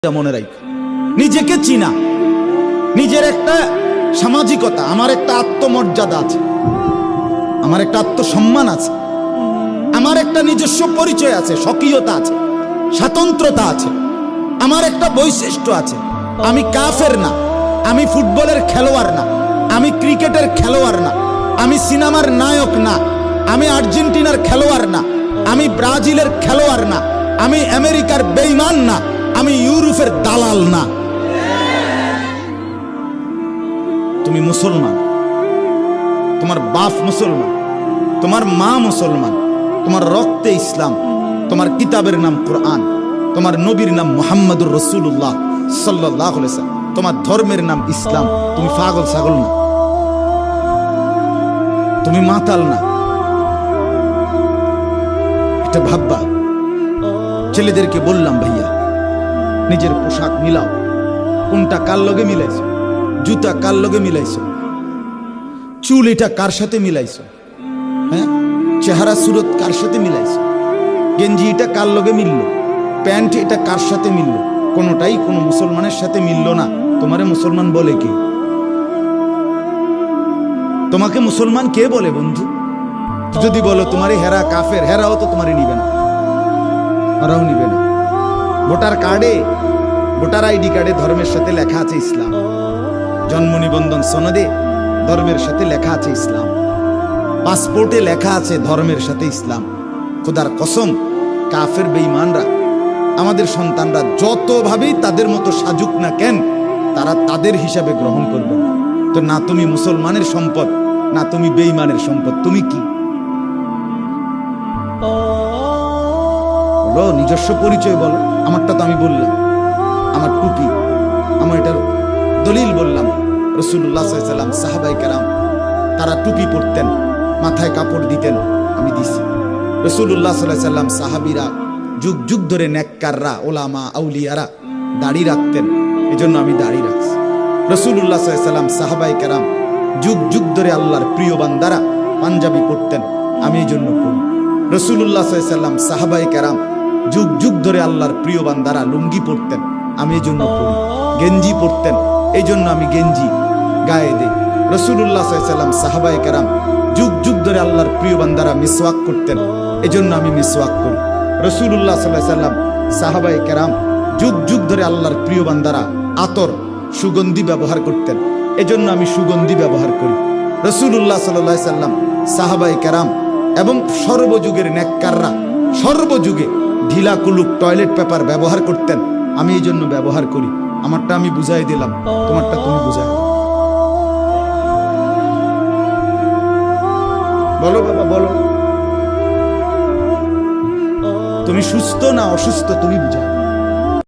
মনে রাখো, নিজেকে চিনা, নিজের একটা সামাজিকতা, আমার একটা আত্মমর্যাদা আছে, আমার একটা আত্মসম্মান আছে, আমার একটা নিজস্ব পরিচয় আছে, স্বকীয়তা আছে, স্বাতন্ত্রতা আছে, আমার একটা বৈশিষ্ট্য আছে। আমি কাফের না, আমি ফুটবলের খেলোয়াড় না, আমি ক্রিকেটের খেলোয়াড় না, আমি সিনেমার নায়ক না, আমি আর্জেন্টিনার খেলোয়াড় না, আমি ব্রাজিলের খেলোয়াড় না, আমি আমেরিকার বেঈমান না, আমি ইউরোপের দালাল না। তুমি মুসলমান, তোমার বাপ মুসলমান, তোমার মা মুসলমান, তোমার রক্তে ইসলাম, তোমার কিতাবের নাম কোরআন, তোমার নবীর নাম মুহাম্মদুর রাসূলুল্লাহ সাল্লাল্লাহু আলাইহি ওয়াসাল্লাম, তোমার ধর্মের নাম ইসলাম। তুমি পাগল ছাগল না, তুমি মাতাল না, এটা ভাববা। ছেলেদেরকে বললাম, ভাইয়া নিজের পোশাক মিলাও, কোনটা কার লগে মিলাইছো, জুতা কার লগে মিলাইছো, চুল এটা কার সাথে মিলাইছো, হ্যাঁ চেহারা সুরত কার সাথে মিলাইছো, গেঞ্জি এটা কার লগে মিললো, প্যান্ট এটা কার সাথে মিললো, কোনোটাই কোনো মুসলমানের সাথে মিললো না। তোমারে মুসলমান বলে কে? তোমাকে মুসলমান কে বলে বন্ধু? যদি বলো তোমারে হেরা কাফের, হেরাও তো তোমারে নিবে না, ওরাও নিবে না। ভোটার কার্ডে, ভোটার আইডি কার্ডে ধর্মের সাথে লেখা আছে ইসলাম, জন্ম নিবন্ধন সনদে ধর্মের সাথে লেখা আছে ইসলাম, পাসপোর্টে লেখা আছে ধর্মের সাথে ইসলাম। খোদার কসম, কাফের বেঈমানরা, আমাদের সন্তানরা যতভাবেই তাদের মতো সাজুক না কেন, তারা তাদের হিসাবে গ্রহণ করবে না। তো না তুমি মুসলমানের সম্পদ, না তুমি বেঈমানের সম্পদ, তুমি কি? বলো, নিজস্ব পরিচয় বলো। আমারটা তো আমি বললাম, আমার টুপি, আমার এটার দলিল বললাম। রাসূলুল্লাহ সাল্লাল্লাহু আলাইহি ওয়াসাল্লাম, সাহাবায়ে কেরাম তারা টুপি পরতেন, মাথায় কাপড় দিতেন, আমি দিছি। রাসূলুল্লাহ সাল্লাল্লাহু আলাইহি ওয়াসাল্লাম, সাহাবীরা যুগ যুগ ধরে নেককাররা, ওলামা, আউলিয়ারা দাড়ি রাখতেন, এজন্য আমি দাড়ি রাখছি। রাসূলুল্লাহ সাল্লাল্লাহু আলাইহি ওয়াসাল্লাম, সাহাবায়ে কেরাম যুগ যুগ ধরে আল্লাহর প্রিয় বান্দারা পাঞ্জাবি পরতেন, আমি এজন্য পরি। রাসূলুল্লাহ সাল্লাল্লাহু আলাইহি ওয়াসাল্লাম, সাহাবায়ে কেরাম যুগ যুগ ধরে আল্লাহর প্রিয় বান্দারা লুঙ্গি পরতেন, আমি এজন্য পরি। গেঞ্জি পরতেন, এই জন্য আমি গেঞ্জি গায়ে দেই। রাসূলুল্লাহ সাল্লাল্লাহু আলাইহি ওয়াসাল্লাম, সাহাবায়ে কেরাম যুগ যুগ ধরে আল্লাহর প্রিয় বান্দারা মিসওয়াক করতেন, এজন্য আমি মিসওয়াক করি। রাসূলুল্লাহ সাল্লাল্লাহু আলাইহি ওয়াসাল্লাম, সাহাবায়ে কেরাম যুগ যুগ ধরে আল্লাহর প্রিয় বান্দারা আতর, সুগন্ধি ব্যবহার করতেন, এজন্য আমি সুগন্ধি ব্যবহার করি। রাসূলুল্লাহ সাল্লাল্লাহু আলাইহি ওয়াসাল্লাম, সাহাবায়ে কেরাম এবং সর্বযুগের নেককাররা সর্বযুগে ঢিলা কুলুক টয়লেট পেপার ব্যবহার করতেন, আমি এই জন্য ব্যবহার করি। আমারটা আমি বুঝাই দিলাম, তোমারটা তুমি বুঝাই দাও। বলো বাবা, বলো, তুমি সুস্থ না অসুস্থ তুমি বুঝাও।